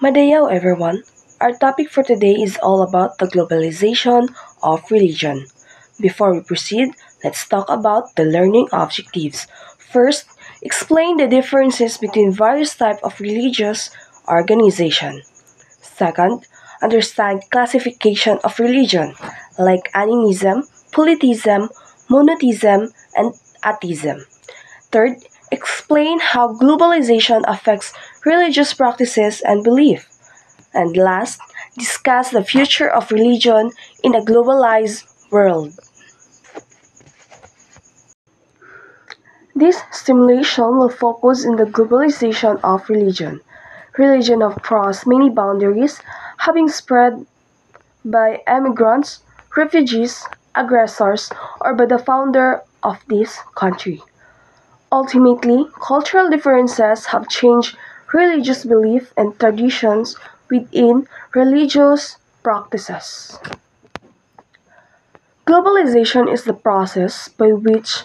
Madayaw everyone! Our topic for today is all about the globalization of religion. Before we proceed, let's talk about the learning objectives. First, explain the differences between various types of religious organization. Second, understand classification of religion like animism, polytheism, monotheism, and atheism. Third, explain how globalization affects religious practices and belief. And last, discuss the future of religion in a globalized world. This simulation will focus on the globalization of religion. Religion have crossed many boundaries, having spread by immigrants, refugees, aggressors, or by the founder of this country. Ultimately, cultural differences have changed religious belief and traditions within religious practices. Globalization is the process by which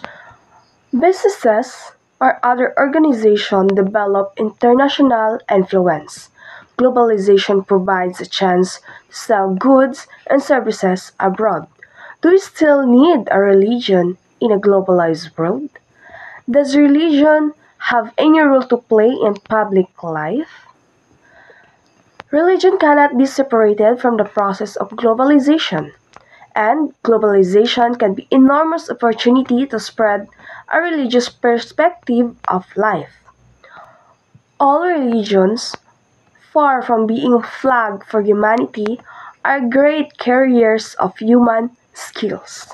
businesses or other organizations develop international influence. Globalization provides a chance to sell goods and services abroad. Do we still need a religion in a globalized world? Does religion have any role to play in public life? Religion cannot be separated from the process of globalization, and globalization can be an enormous opportunity to spread a religious perspective of life. All religions, far from being a flag for humanity, are great carriers of human skills.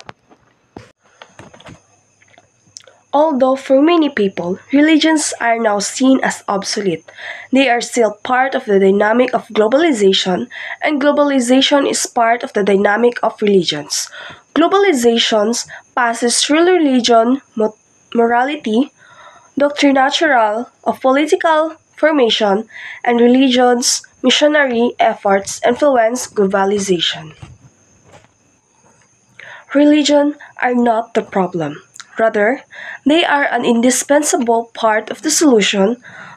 Although for many people, religions are now seen as obsolete, they are still part of the dynamic of globalization, and globalization is part of the dynamic of religions. Globalization passes through religion, morality, doctrine natural of political formation, and religion's missionary efforts influence globalization. Religion are not the problem. Rather, they are an indispensable part of the solution,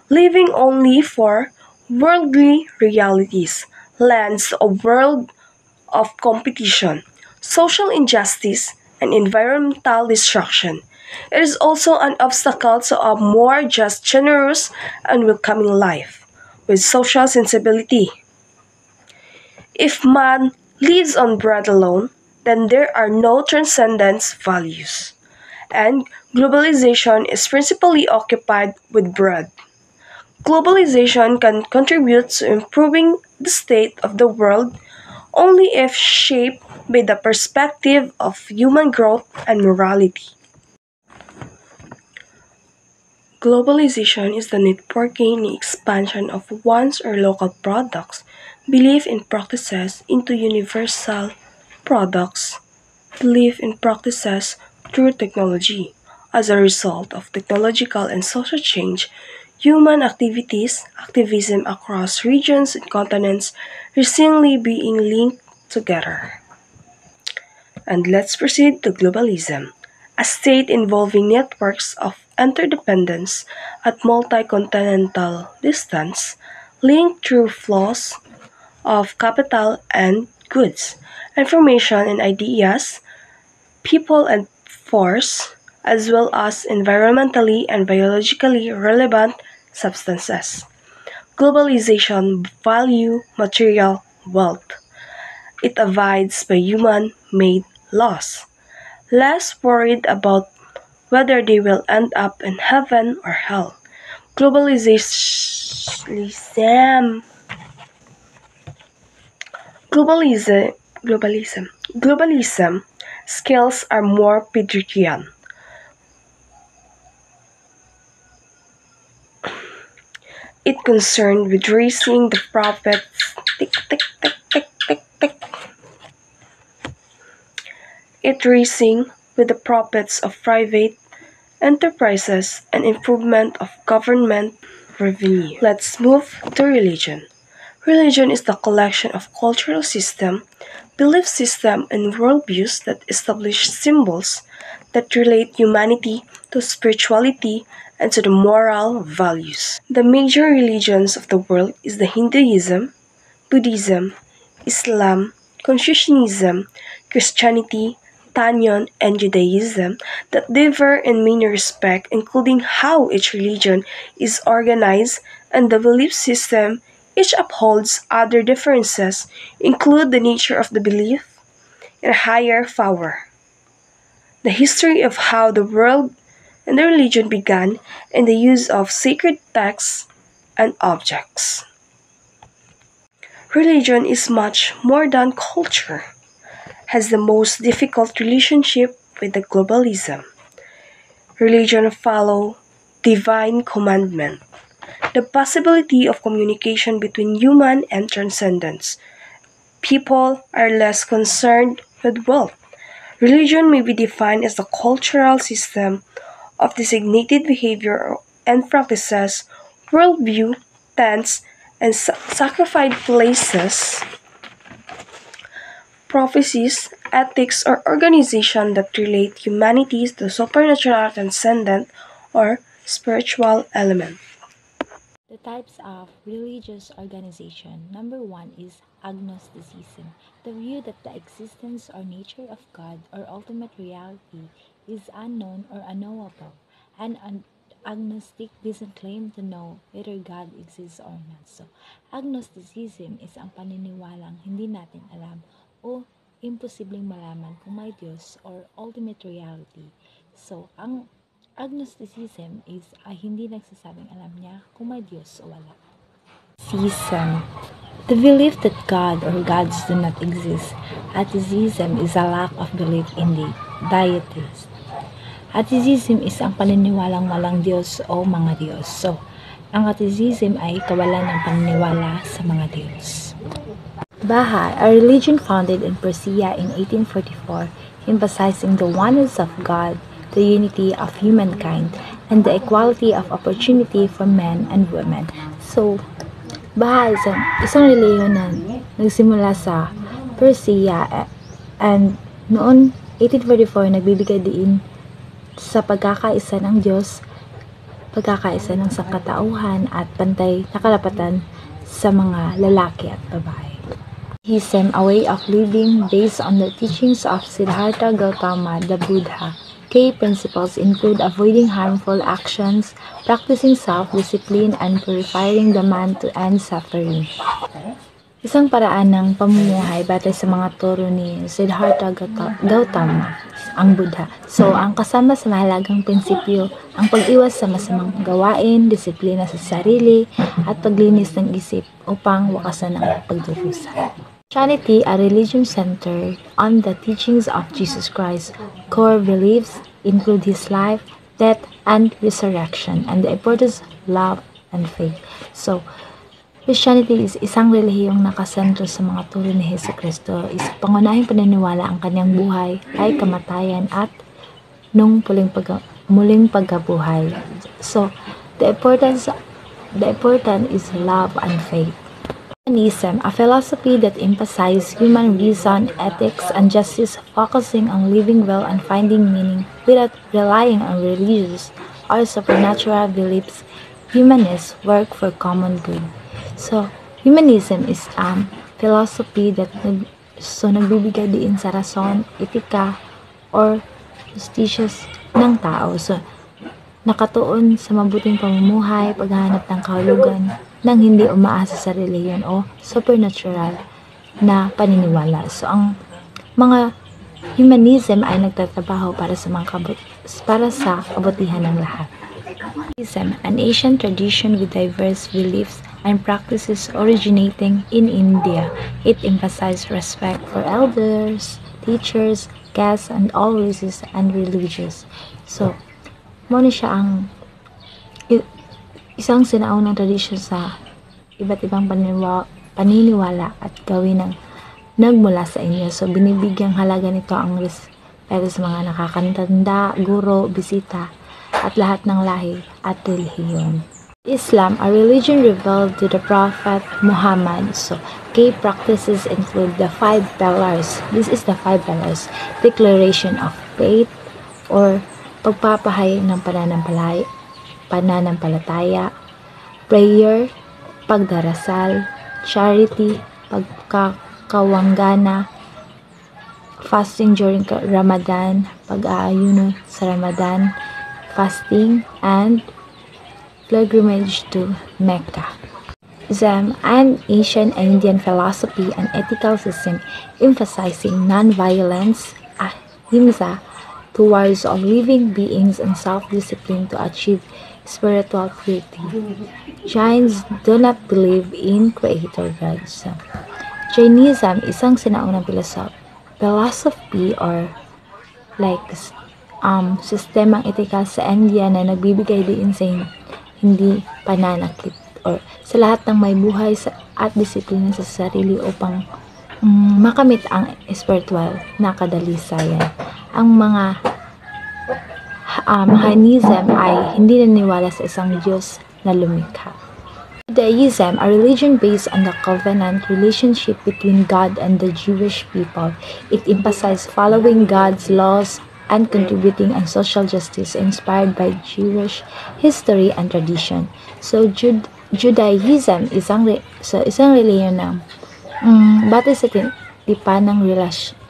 living only for worldly realities, lands a world of competition, social injustice, and environmental destruction. It is also an obstacle to a more just, generous, and welcoming life, with social sensibility. If man lives on bread alone, then there are no transcendence values. And globalization is principally occupied with bread. Globalization can contribute to improving the state of the world only if shaped by the perspective of human growth and morality. Globalization is the networking and expansion of one's or local products, belief and practices into universal products, belief and practices through technology. As a result of technological and social change, human activism across regions and continents recently being linked together. And let's proceed to globalism, a state involving networks of interdependence at multi-continental distance, linked through flows of capital and goods, information and ideas, people and force, as well as environmentally and biologically relevant substances. Globalization value material wealth. It abides by human-made laws, less worried about whether they will end up in heaven or hell. Globalization, globalism, globalism skills are more Pidgeottian. It concerned with raising the profits tick, tick, tick, tick, tick, tick. It raising with the profits of private enterprises and improvement of government revenue. Let's move to religion. Religion is the collection of cultural system, belief system, and worldviews that establish symbols, that relate humanity to spirituality and to the moral values. The major religions of the world is the Hinduism, Buddhism, Islam, Confucianism, Christianity, Tanyon, and Judaism that differ in many respects, including how each religion is organized and the belief system each upholds. Other differences include the nature of the belief in a higher power, the history of how the world and the religion began, and the use of sacred texts and objects. Religion is much more than culture, has the most difficult relationship with the globalism. Religion follow divine commandment, the possibility of communication between human and transcendence. People are less concerned with wealth. Religion may be defined as the cultural system of designated behavior and practices, worldview, tents, and sacrifice places, prophecies, ethics, or organization that relate humanity to supernatural, transcendent, or spiritual element. The types of religious organization. Number one is agnosticism, the view that the existence or nature of God or ultimate reality is unknown or unknowable. An agnostic doesn't claim to know whether God exists or not. So, agnosticism is ang paniniwalang hindi natin alam o imposibleng malaman kung may Diyos or ultimate reality. So, ang agnosticism is hindi nagsasabing alam niya kung may Diyos o wala. Atheism, the belief that God or gods do not exist. Atheism is a lack of belief in the deities. Atheism is ang paniniwalang walang Diyos o mga Diyos. So, ang atheism ay kawalan ng paniniwala sa mga Diyos. Baha'i, a religion founded in Persia in 1844, emphasizing the oneness of God, the unity of humankind, and the equality of opportunity for men and women. So, Baha'i is isang reliyon na nagsimula sa Persia and noon 1844 nagbibigay din sa pagkakaisa ng Diyos, pagkakaisa ng sangkatauhan at pantay na karapatan sa mga lalaki at babae. Buddhism, a way of living based on the teachings of Siddhartha Gautama, the Buddha. Key principles include avoiding harmful actions, practicing self-discipline, and purifying the mind to end suffering. Isang paraan ng pamumuhay batay sa mga turo ni Siddhartha Gautama, ang Buddha. So, ang kasama sa mahalagang prinsipyo, ang pag-iwas sa masamang gawain, disiplina sa sarili, at paglinis ng isip upang wakasan ang pagdurusa. Christianity, a religion centered on the teachings of Jesus Christ. Core beliefs include His life, death, and resurrection, and the importance of love and faith. So, Christianity is isang relihiyong nakasentro sa mga turo ni Hesus Kristo. Is pangunahing paniniwala ang kanyang buhay ay kamatayan at nung muling pagkabuhay. So, the important is love and faith. Humanism, a philosophy that emphasizes human reason, ethics, and justice, focusing on living well and finding meaning without relying on religious or supernatural beliefs. Humanists work for common good. So, humanism is philosophy that nagbibigay din sa rason, etika, or justice ng tao. So, nakatuon sa mabuting pamumuhay, paghahanap ng kahulugan, nang hindi umaasa sa reliyon o supernatural na paniniwala. So, ang mga humanism ay nagtatrabaho para sa kabutihan ng lahat. Buddhism, an ancient tradition with diverse beliefs and practices originating in India. It emphasizes respect for elders, teachers, guests, and all races and religions. So, muna siya ang isang sinaunang tradisyon sa iba't ibang paniniwala at gawin ng nagmula sa inyo. So, binibigyang halaga nito ang respeto sa mga nakakatanda, guro, bisita, at lahat ng lahi at relihiyon. Islam, a religion revealed to the Prophet Muhammad. So, key practices include the 5 pillars. This is the 5 pillars. Declaration of faith, or pagpapahayag ng pananampalataya, prayer, pagdarasal, charity, pagkakawanggana, fasting during Ramadan, pag-aayuno sa Ramadan, fasting, and pilgrimage to Mecca. Buddhism, an ancient Indian philosophy and ethical system emphasizing non-violence, ahimsa, towards all living beings and self-discipline to achieve spiritual purity. Jains do not believe in creator gods. Jainism, isang sinaunang philosophy or like sistemang etikal sa India na nagbibigay din sa hindi pananakit or sa lahat ng may buhay at disiplina sa sarili upang makamit ang spiritual na kadalisayan. Ang mga Jainism ay hindi naniniwala sa isang Diyos na lumikha. Judaism, a religion based on the covenant relationship between God and the Jewish people. It emphasizes following God's laws and contributing on social justice inspired by Jewish history and tradition. So Judaism isang reliyon na batay sa tipan ng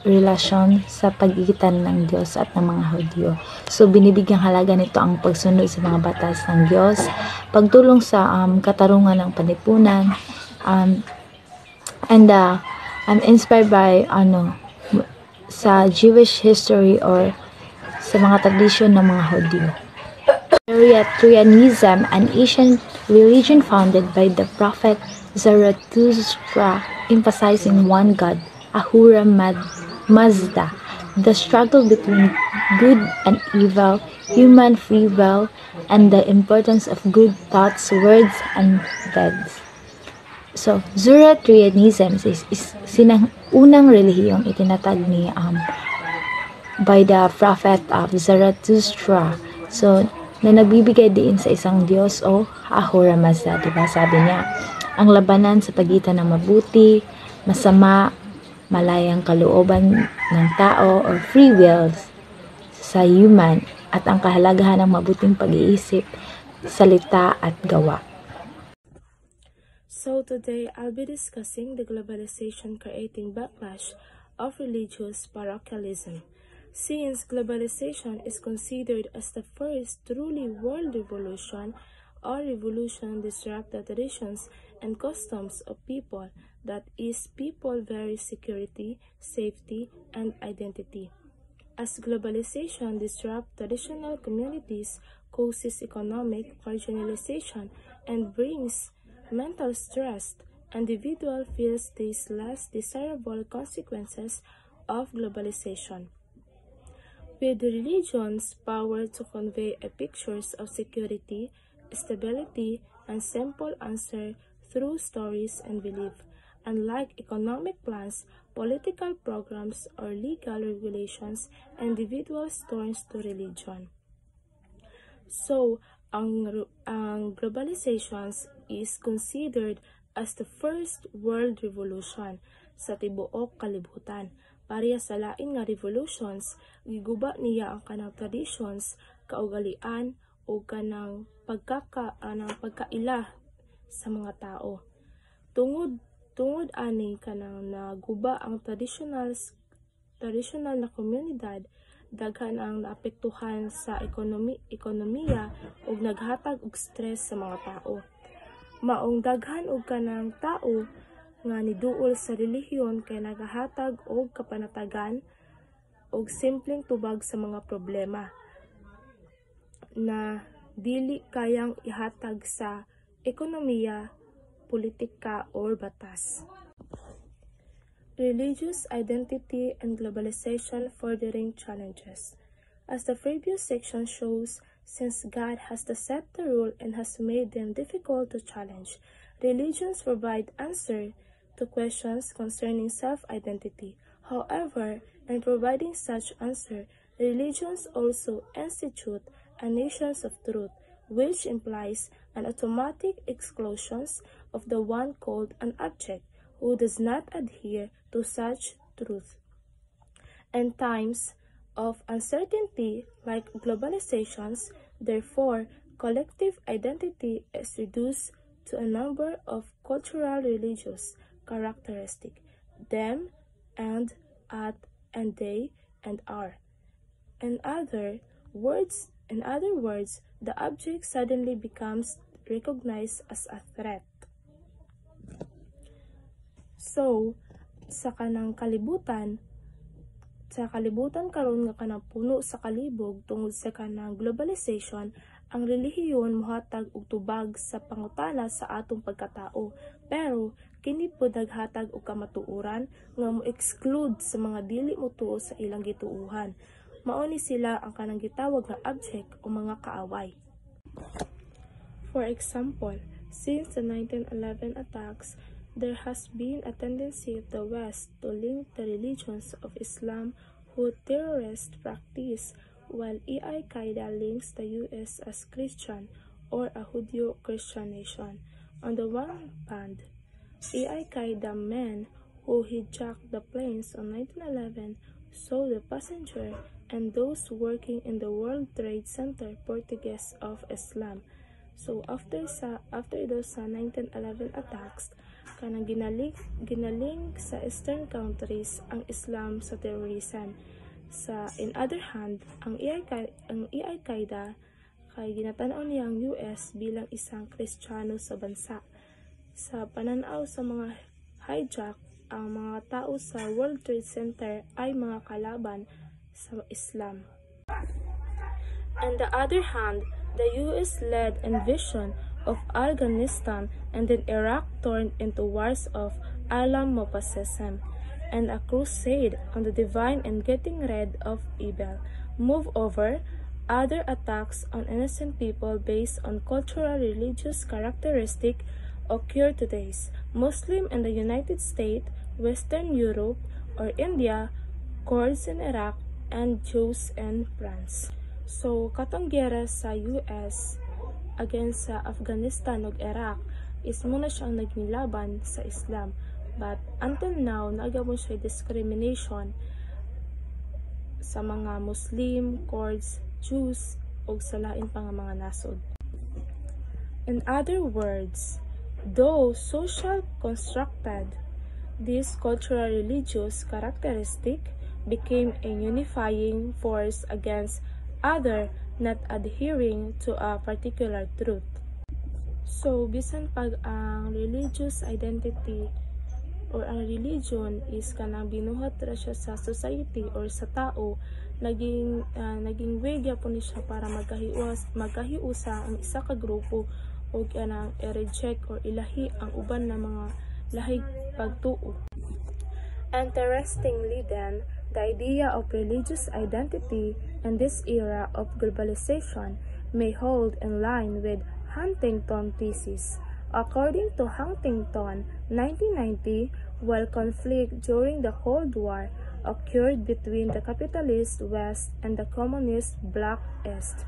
relasyon sa pagitan ng Diyos at ng mga Hudyo. So binibigyang halaga nito ang pagsunod sa mga batas ng Diyos, pagtulong sa katarungan ng panlipunan, and I'm inspired by sa Jewish history or sa mga tradisyon ng mga Hudyo. Zoroastrianism, an ancient religion founded by the prophet Zarathustra, emphasizing one God, Ahura Mazda, the struggle between good and evil, human free will, and the importance of good thoughts, words, and deeds. So, Zoroastrianism is unang relihiyong itinatag ni by the prophet of Zarathustra. So, na nagbibigay din sa isang Diyos o Ahura Mazda, diba? Sabi niya, ang labanan sa pagitan ng mabuti, masama, malayang kalooban ng tao or free will sa human at ang kahalagahan ng mabuting pag-iisip, salita at gawa. So today, I'll be discussing the globalization creating backlash of religious parochialism. Since globalization is considered as the first truly world revolution, or revolution disrupt the traditions and customs of people, that is, people vary security, safety, and identity. As globalization disrupts traditional communities, causes economic marginalization, and brings mental stress, individual feels these less desirable consequences of globalization. With religion's power to convey a pictures of security, stability, and simple answer through stories and belief, unlike economic plans, political programs, or legal regulations, individuals turns to religion. So, ang globalization is considered as the first world revolution sa tibuok kalibutan. Pareha sa lain nga revolutions, giguba niya ang kanang traditions, kaugalian, o kanang pagkaila sa mga tao. Tungod ani kanang naguba ang traditional na komunidad, daghan ang naapektuhan sa ekonomiya ug naghatag og stress sa mga tao. Maong daghan og kanang tao nga niduol sa relihiyon kay nagahatag og kapanatagan og simpleng tubag sa mga problema na dili kayang ihatag sa ekonomiya, politika, or batas. Religious identity and globalization furthering challenges. As the previous section shows, since God has set the rule and has made them difficult to challenge, religions provide answer to questions concerning self-identity. However, in providing such answer, religions also institute a nations of truth, which implies an automatic exclusion of the one called an object who does not adhere to such truth. In times of uncertainty like globalizations. Therefore, collective identity is reduced to a number of cultural religious characteristics: them, and, at, and they, and are. In other words, the object suddenly becomes recognized as a threat. So, sa kanang kalibutan, karon nga kanang puno sa kalibog tungod sa kanang globalization, ang relihiyon mohatag og tubag sa pangutana sa atong pagkatao. Pero kini pod naghatag og kamatuoran nga mo-exclude sa mga dili motuo sa ilang gituohan. Mao ni sila ang kanang gitawag nga object o mga kaaway. For example, since the 1911 attacks, there has been a tendency of the West to link the religions of Islam who terrorist practice, while Al-Qaeda links the U.S. as Christian or a Judeo-Christian nation. On the one hand, Al-Qaeda men who hijacked the planes on 1911 saw the passenger and those working in the World Trade Center Portuguese of Islam. So after those 1911 attacks, kanang ginaling sa Eastern countries ang Islam sa terrorism. In other hand, ang Al-Qaeda kay ginatanaw niya ang US bilang isang Kristiyano sa bansa. Sa pananaw sa mga hijack, ang mga tao sa World Trade Center ay mga kalaban sa Islam. On the other hand, the US-led invasion of Afghanistan and then Iraq turned into wars of Islamopasism and a crusade on the divine and getting rid of evil. Moreover, other attacks on innocent people based on cultural religious characteristic occur today. Muslim in the United States, Western Europe, or India, Kurds in Iraq, and Jews in France. So, katong giyera sa US against sa Afghanistan ug Iraq is muna siyang naging laban sa Islam. But until now, naagawon siya discrimination sa mga Muslim, Kurds, Jews, ug sa lain pa nga mga nasod. In other words, though social constructed, this cultural religious characteristic became a unifying force against other not adhering to a particular truth. So, bisan pag ang religious identity or ang religion is kanang binuhat ra siya sa society or sa tao, naging way gyapon ni siya para magkahiusa ang isa ka grupo o kanang i-reject or ilahi ang uban na mga lahig pagtuo. Interestingly then, the idea of religious identity in this era of globalization may hold in line with Huntington thesis. According to Huntington, 1990, while conflict during the Cold War occurred between the capitalist West and the communist Bloc East,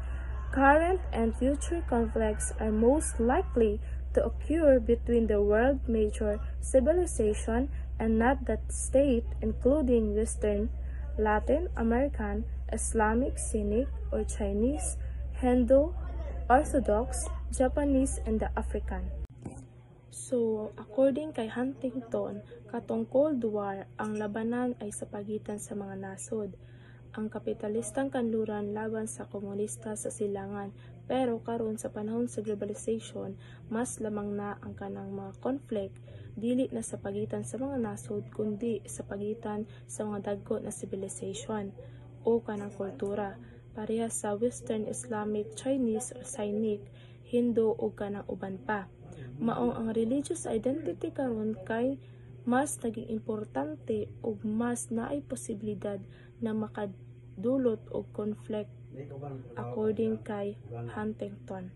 current and future conflicts are most likely to occur between the world major civilization and not that state, including Western, Latin American, Islamic, Sunni, or Chinese, Hindu, Orthodox, Japanese, and the African. So, according kay Huntington, katong Cold War, ang labanan ay sa pagitan sa mga nasod. Ang kapitalistang kanluran laban sa komunista sa silangan, pero karon sa panahon sa globalization, mas lamang na ang kanang mga conflict, dili na sa pagitan sa mga nasod, kundi sa pagitan sa mga dagko na civilization o kanang kultura, pareha sa Western, Islamic, Chinese, or Sinic, Hindu o kanang uban pa. Maong ang religious identity karon kay mas naging importante ug mas naay posibilidad na makadulot og conflict, according kay Huntington.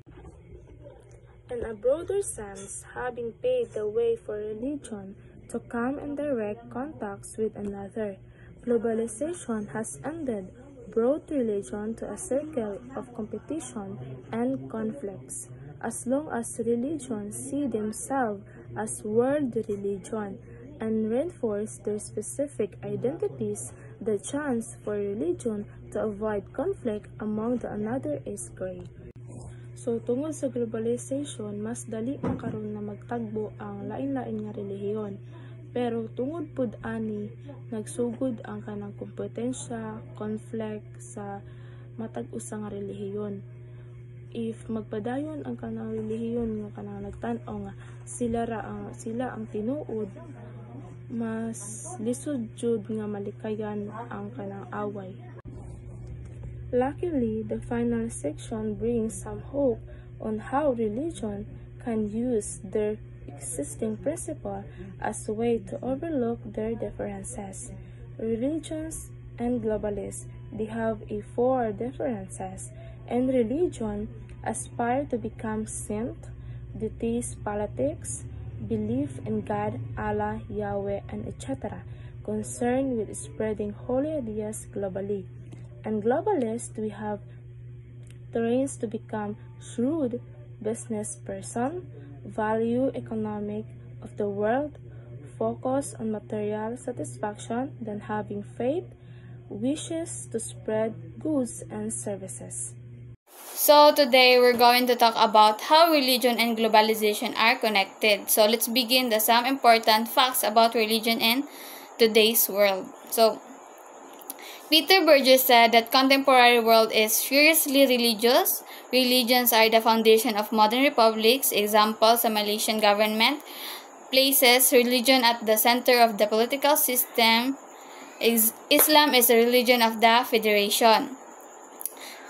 In a broader sense, having paved the way for religion to come in direct contacts with another, globalization has ended brought religion to a circle of competition and conflicts. As long as religions see themselves as world religion and reinforce their specific identities, The chance for religion to avoid conflict among the another is great. So tungod sa globalization, mas dali na karon na magtagbo ang lain-lain nga relihiyon. Pero tungod pud ani, nagsugod ang kanang kompetensya, conflict sa matag usa nga relihiyon. If magpadayon ang kanang relihiyon nga kanang nagtan-aw nga sila ang tinuod, mas lisod jud nga malikayan ang kanang away. Luckily, the final section brings some hope on how religion can use their existing principle as a way to overlook their differences. Religions and globalists, they have four differences, and religion aspire to become saint, detest politics, belief in God, Allah, Yahweh, and etc., concerned with spreading holy ideas globally. And globalists, we have trains to become shrewd business person, value economic of the world, focus on material satisfaction than having faith, wishes to spread goods and services. So today we're going to talk about how religion and globalization are connected. So let's begin with some important facts about religion in today's world. So Peter Burgess said that contemporary world is furiously religious. Religions are the foundation of modern republics. Example, the Malaysian government places religion at the center of the political system. Islam is a religion of the federation.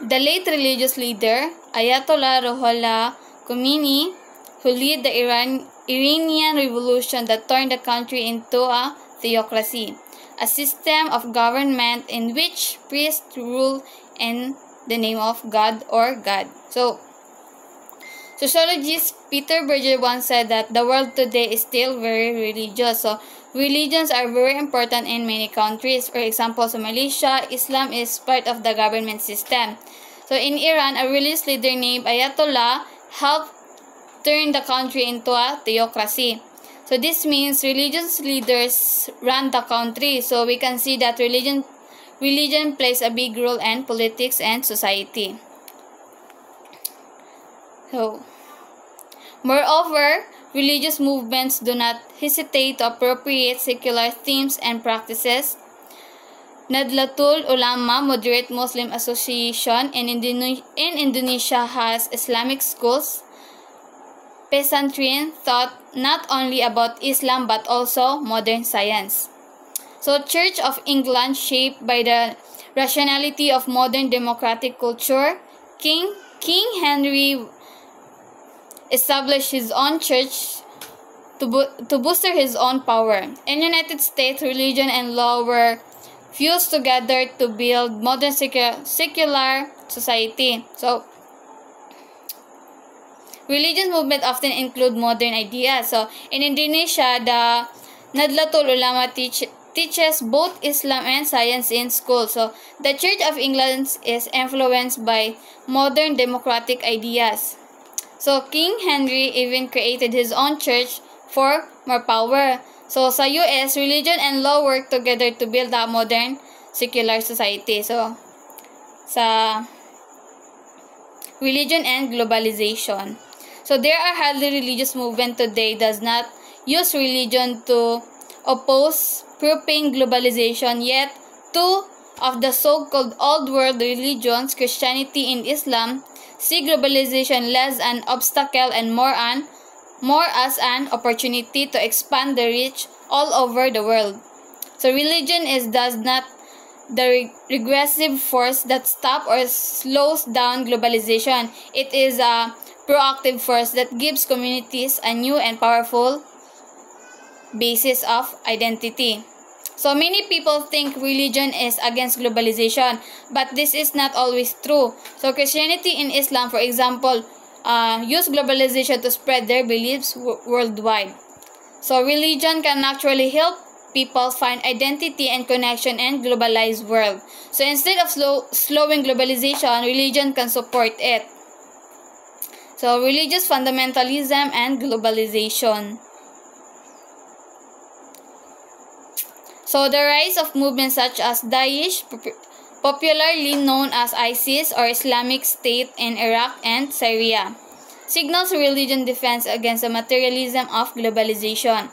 The late religious leader, Ayatollah Ruhollah Khomeini, who led the Iranian revolution that turned the country into a theocracy, a system of government in which priests rule in the name of God or God. So, sociologist Peter Berger once said that the world today is still very religious. So, religions are very important in many countries. For example, so Malaysia, Islam is part of the government system. So, in Iran, a religious leader named Ayatollah helped turn the country into a theocracy. So this means religious leaders run the country. So we can see that religion plays a big role in politics and society. So, moreover, religious movements do not hesitate to appropriate secular themes and practices. Nadlatul Ulama, moderate Muslim association in Indonesia, has Islamic schools. Pesantren thought not only about Islam but also modern science. So, Church of England, shaped by the rationality of modern democratic culture, King Henry established his own church to boost his own power. In the United States, religion and law were fused together to build modern secular society. So, religious movements often include modern ideas. So, in Indonesia, the Nadlatul Ulama teaches both Islam and science in school. So, the Church of England is influenced by modern democratic ideas. So, King Henry even created his own church for more power. So, sa US, religion and law work together to build a modern secular society. So, sa religion and globalization. So there are highly religious movement today does not use religion to oppose proving globalization, yet two of the so-called old world religions, Christianity and Islam, see globalization less an obstacle and more as an opportunity to expand the reach all over the world. So religion is thus not the regressive force that stops or slows down globalization. It is a proactive force that gives communities a new and powerful basis of identity. So many people think religion is against globalization, but this is not always true. So Christianity and Islam, for example, use globalization to spread their beliefs worldwide. So religion can actually help people find identity and connection in globalized world. So instead of slowing globalization, religion can support it. So, religious fundamentalism and globalization. So the rise of movements such as Daesh, popularly known as ISIS or Islamic State in Iraq and Syria, signals religion defense against the materialism of globalization.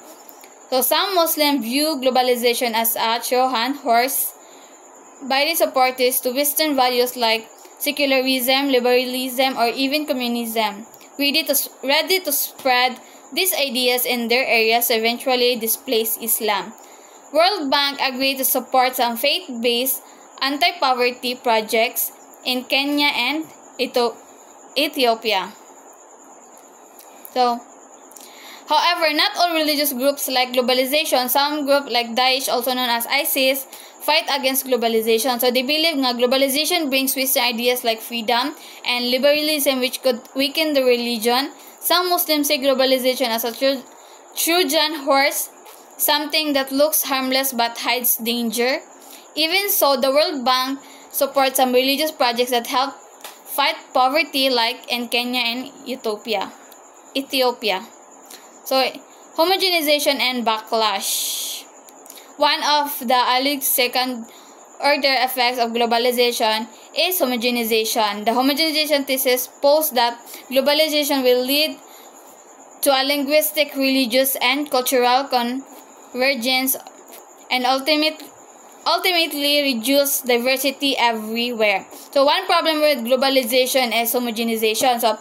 So some Muslims view globalization as a Trojan horse, binding supporters to Western values like secularism, liberalism, or even communism, ready to spread these ideas in their areas to eventually displace Islam. World Bank agreed to support some faith-based anti-poverty projects in Kenya and Ethiopia. So, however, not all religious groups like globalization. Some groups like Daesh, also known as ISIS, fight against globalization. So they believe that globalization brings Western ideas like freedom and liberalism, which could weaken the religion. Some Muslims see globalization as a Trojan horse, something that looks harmless but hides danger. Even so, the World Bank supports some religious projects that help fight poverty, like in Kenya and Ethiopia. So, homogenization and backlash. One of the alleged second-order effects of globalization is homogenization. The homogenization thesis posed that globalization will lead to a linguistic, religious, and cultural convergence and ultimately reduce diversity everywhere. So one problem with globalization is homogenization. So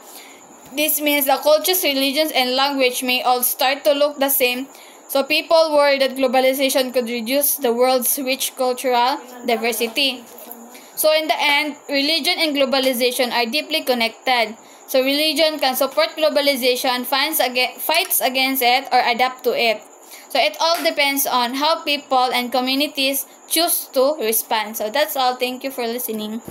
this means the cultures, religions, and language may all start to look the same. So people worry that globalization could reduce the world's rich cultural diversity. So in the end, religion and globalization are deeply connected. So religion can support globalization, fights against it, or adapt to it. So it all depends on how people and communities choose to respond. So that's all. Thank you for listening.